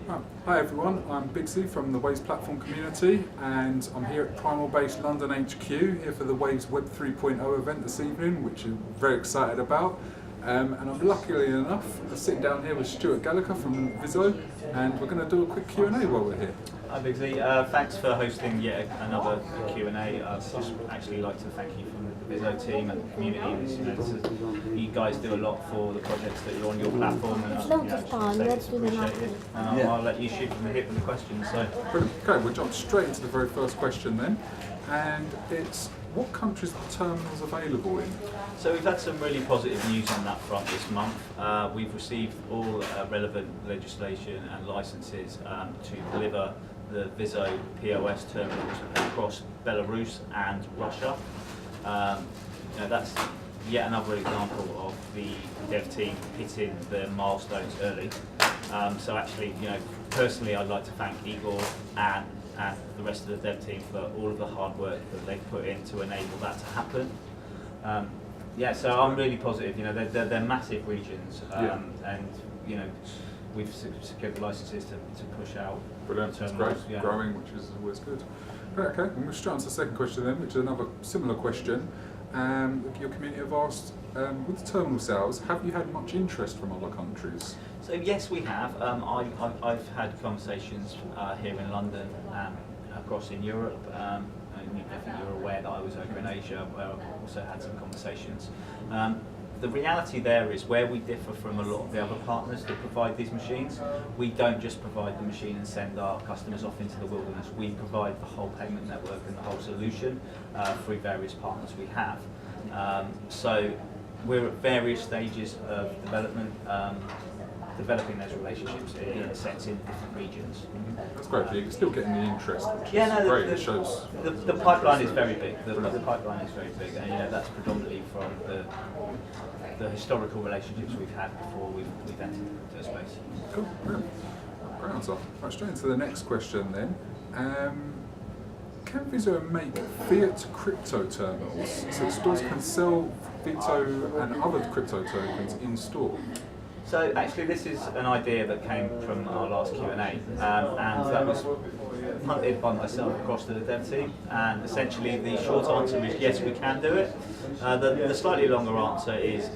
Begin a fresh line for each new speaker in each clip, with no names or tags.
Hi everyone, I'm Bigsy from the Waves platform community, and I'm here at Primal Base London HQ here for the Waves Web 3.0 event this evening, which I'm very excited about. And I'm luckily enough sitting down here with Stuart Gallagher from Viso, and we're going to do a quick Q&A while we're here.
Hi Bigsy, thanks for hosting yet another Q&A. I'd just actually like to thank you from the Viso team and the community. You guys do a lot for the projects that you're on your platform, and appreciate it. And I'll let you shoot from the hip with the questions. So.
Okay, we'll jump straight into the very first question then, and it's what countries are the terminals available in?
So we've had some really positive news on that front this month. We've received all relevant legislation and licenses to deliver the Viso POS terminals across Belarus and Russia. That's yet another example of the dev team hitting their milestones early. So actually, personally, I'd like to thank Igor and the rest of the dev team for all of the hard work that they've put in to enable that to happen. So I'm really positive. They're massive regions, and we've secured the licenses to push out.
Brilliant, that's great. Yeah. Growing, which is always good. Right, okay, and we'll straight on to the second question then, which is another similar question. Your community have asked, with the terminal sales, have you had much interest from other countries?
So yes, we have. I've had conversations here in London and across in Europe. I think you're aware that I was over in Asia, where I've also had some conversations. The reality there is where we differ from a lot of the other partners that provide these machines. We don't just provide the machine and send our customers off into the wilderness. We provide the whole payment network and the whole solution through various partners we have. So we're at various stages of development, developing those relationships in a sense in different regions.
That's great, but you're still getting the interest, which
is
great. It shows
the pipeline is very big. The pipeline is very big, and that's predominantly from the historical relationships we've had before we've entered the space.
Cool, brilliant. Great answer. Right, straight into the next question then. Can Viso make fiat crypto terminals so stores can sell Viso and other crypto tokens in store?
So actually this is an idea that came from our last Q&A, and that was punted by myself across to the dev team, and essentially the short answer is yes, we can do it. The slightly longer answer is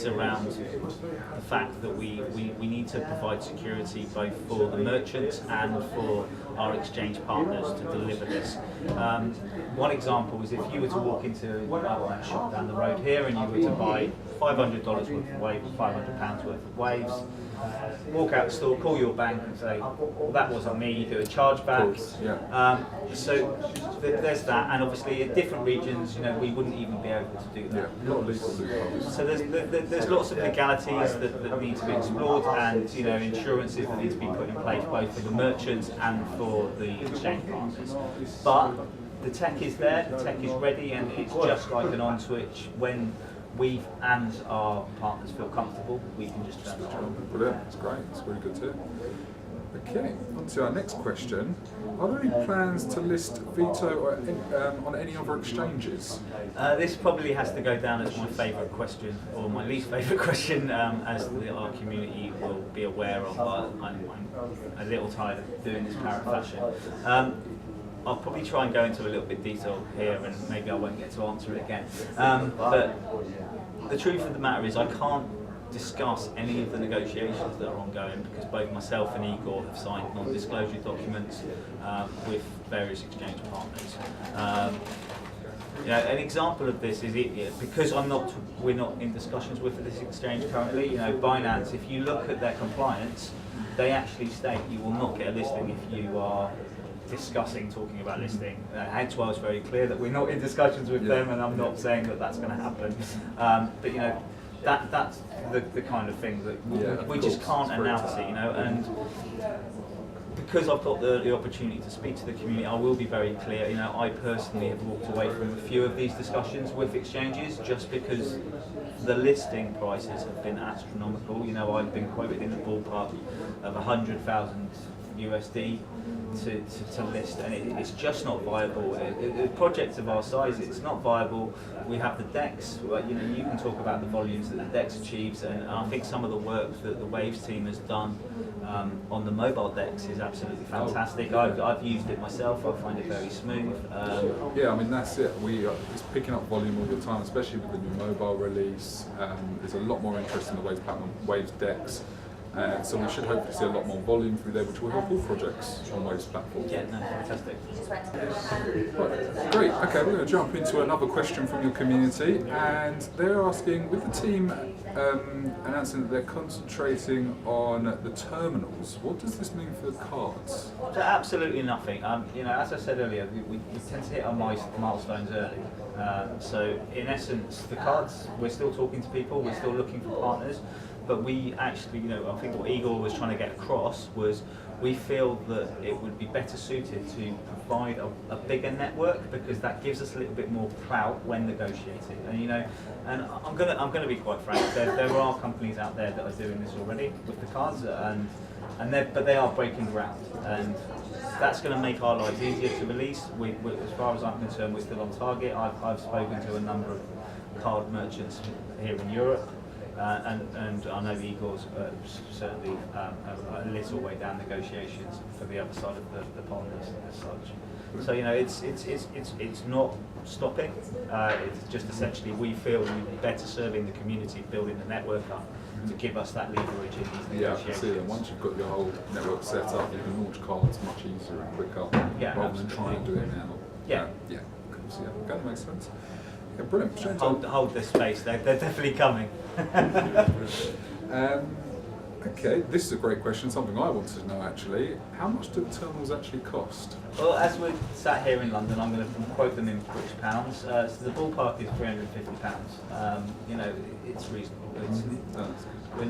around the fact that we need to provide security both for the merchants and for our exchange partners to deliver this. One example is if you were to walk into a shop down the road here and you were to buy $500 worth of waves, £500 worth of waves, walk out the store, call your bank and say, well, that wasn't me, you do a chargeback. So there's that, and obviously in different regions, we wouldn't even be able to do that. So there's lots of legalities that need to be explored, and insurances that need to be put in place both for the merchants and for the exchange partners. But the tech is there, the tech is ready, and it's just like an on switch. When we and our partners feel comfortable, we can just turn it on.
Brilliant, that's great, that's really good too. Okay, on to our next question. Are there any plans to list Viso on any other exchanges?
This probably has to go down as my favourite question, or my least favourite question, as our community will be aware of, but I'm a little tired of doing this parrot fashion. I'll probably try and go into a little bit detail here, and maybe I won't get to answer it again. But the truth of the matter is I can't discuss any of the negotiations that are ongoing because both myself and Igor have signed non-disclosure documents with various exchange partners. An example of this is because we're not in discussions with this exchange currently. Binance, if you look at their compliance, they actually state you will not get a listing if you are talking about listing. Hence why I was very clear that we're not in discussions with them, and I'm not saying that that's going to happen. But that's the kind of thing that we just can't announce it, and because I've got the opportunity to speak to the community, I will be very clear. I personally have walked away from a few of these discussions with exchanges just because the listing prices have been astronomical. I've been quoted in the ballpark of 100,000 USD to list, and it's just not viable. A project of our size, it's not viable. We have the DEX. Well, you know, you can talk about the volumes that the DEX achieves, and I think some of the work that the Waves team has done on the mobile DEX is absolutely fantastic. I've used it myself. I find it very smooth.
Yeah, I mean that's it. It's picking up volume all the time, especially with the new mobile release. There's a lot more interest in the Waves platform, Waves DEX. So we should hopefully see a lot more volume through there, which will help all projects on Waves platform.
Yeah, no, fantastic.
Right, great. Okay, we're going to jump into another question from your community, and they're asking, with the team announcing that they're concentrating on the terminals, what does this mean for the cards?
So absolutely nothing. You know, as I said earlier, we tend to hit our milestones early. So in essence, the cards, we're still talking to people, we're still looking for partners. But we actually, you know, I think what Igor was trying to get across was we feel that it would be better suited to provide a bigger network, because that gives us a little bit more clout when negotiating. And you know, and I'm gonna be quite frank. There are companies out there that are doing this already with the cards, but they are breaking ground, and that's going to make our lives easier to release. As far as I'm concerned, we're still on target. I've spoken to a number of card merchants here in Europe. And I know Igor's certainly a little way down negotiations for the other side of the pond as such. So you know, it's not stopping. It's just essentially we feel we're better serving the community, building the network up to give us that leverage in these negotiations.
Yeah, I can see that. Once you've got your whole network set up, you can launch cards much easier and quicker, rather than trying to do it now.
Yeah.
Yeah. Of course, yeah. That makes sense. Yeah, brilliant.
Hold this space. They're definitely coming.
Okay, this is a great question, something I wanted to know actually. How much do the terminals actually cost?
Well, as we're sat here in London, I'm going to quote them in British pounds. So the ballpark is £350. You know, it's reasonable.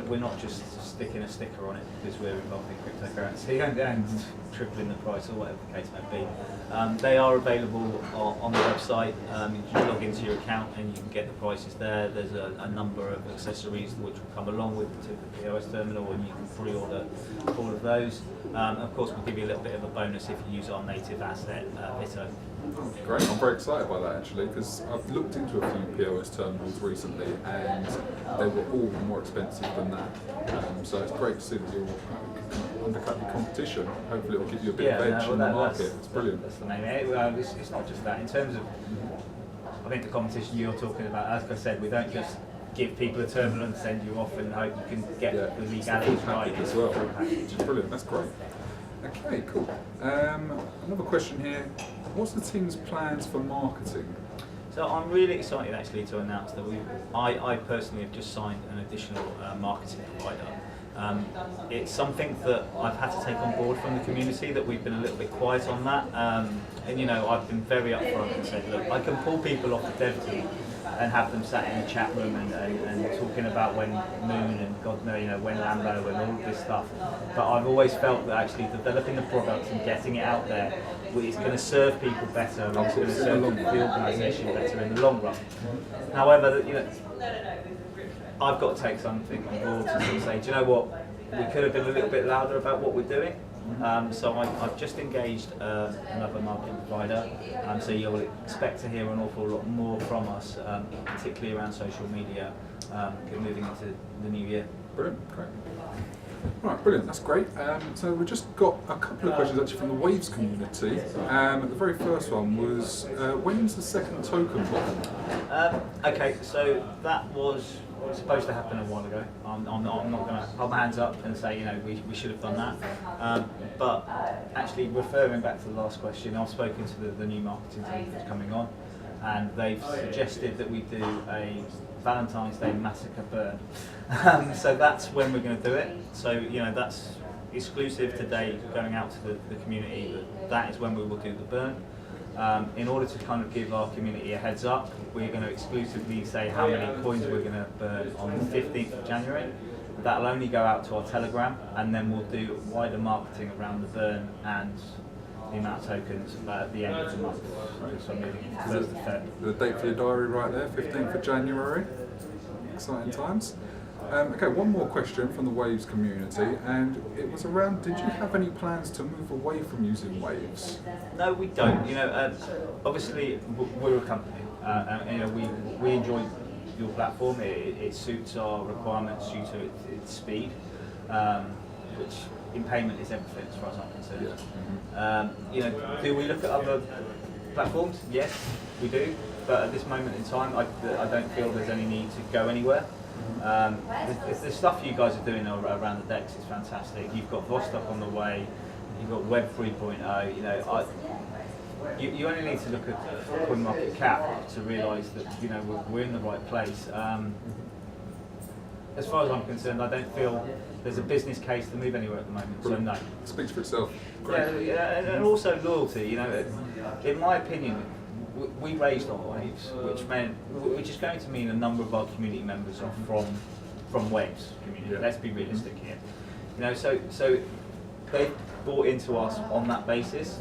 We're not just sticking a sticker on it because we're involved in cryptocurrency and tripling the price or whatever the case may be. They are available on the website. You can log into your account and you can get the prices there. There's a number of accessories which will come along with the POS terminal, and you can pre-order all of those. Of course, we'll give you a little bit of a bonus if you use our native asset, Viso.
Great, I'm very excited by that actually, because I've looked into a few POS terminals recently and they were all more expensive than that. So it's great to see that you're undercutting competition. Hopefully it will give you a bit of edge in the market. It's brilliant.
That's the main aim. It's not just that. In terms of, I think the competition you're talking about, as I said, we don't just give people a terminal and send you off and hope you can get the legalities right
as well. Which is brilliant, that's great. Okay, cool. Another question here. What's the team's plans for marketing?
So I'm really excited actually to announce that I personally have just signed an additional marketing provider. It's something that I've had to take on board from the community, that we've been a little bit quiet on that. And you know, I've been very upfront and said, look, I can pull people off the dev team and have them sat in the chat room and talking about when Moon and God knows, you know, when Lambo and all of this stuff. But I've always felt that actually developing the product and getting it out there is going to serve people better, and it's going to serve the organisation better in the long run. However, you know, I've got to take something on board to sort of say, do you know what, we could have been a little bit louder about what we're doing. So I've just engaged another marketing provider, so you'll expect to hear an awful lot more from us, particularly around social media, moving into the new year.
Brilliant, great. Right, brilliant, that's great. So we've just got a couple of questions actually from the Waves community. The very first one was, when's the second token bottom?
Okay, so that was supposed to happen a while ago. I'm not going to hold my hands up and say, you know, we should have done that. But actually, referring back to the last question, I've spoken to the new marketing team that's coming on, and they've suggested that we do a Valentine's Day massacre burn. So that's when we're going to do it. So you know, that's exclusive today, going out to the community. That is when we will do the burn. In order to kind of give our community a heads up, we're going to exclusively say how many coins we're going to burn on the 15th of January. That'll only go out to our Telegram, and then we'll do wider marketing around the burn and the amount of tokens at the end of the month. So moving into the 1st of Feb.
The date for your diary right there, 15th of January. Exciting times. Okay, one more question from the Waves community, and it was around, did you have any plans to move away from using Waves?
No, we don't. Obviously we're a company, and we enjoy your platform. It suits our requirements due to its speed, which in payment is everything as far as I'm concerned.
Yeah.
Do we look at other platforms? Yes, we do. But at this moment in time, I don't feel there's any need to go anywhere. The stuff you guys are doing around the decks is fantastic. You've got Vostok on the way. You've got Web 3.0. You only need to look at coin market cap to realise that we're in the right place. As far as I'm concerned, I don't feel there's a business case to move anywhere at the moment. So no.
Speaks for itself. Great.
Yeah, and also loyalty. In my opinion, we raised on Waves, which is going to mean a number of our community members are from Waves community.
Yeah.
Let's be realistic here. So they bought into us on that basis,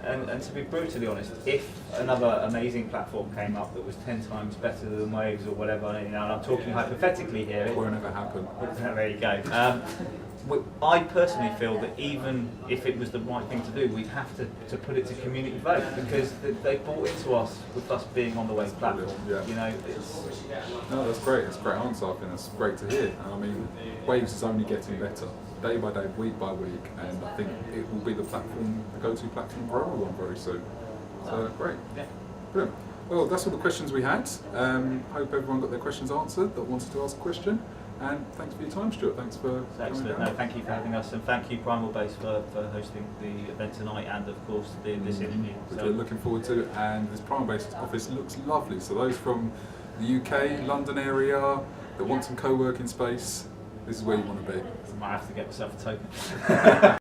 and to be brutally honest, if another amazing platform came up that was 10 times better than Waves or whatever, and I'm talking hypothetically here,
It won't ever happen.
there you go. I personally feel that even if it was the right thing to do, we'd have to put it to community vote, because they bought into us with us being on the Waves platform.
Yeah.
It's
No, that's great. That's a great answer. I think that's great to hear. I mean, Waves is only getting better, day by day, week by week, and I think it will be the go-to platform for everyone very soon. So great.
Yeah.
Brilliant. Well, that's all the questions we had. Hope everyone got their questions answered that wanted to ask a question. And thanks for your time, Stuart. Thanks for coming
excellent.
down.
No, thank you for having us, and thank you Primal Base for hosting the event tonight, and of course this interview.
Which we're looking forward to, and this Primal-based office looks lovely. So those from the UK, London area that want some co-working space, this is where you want to be.
I might have to get myself a token.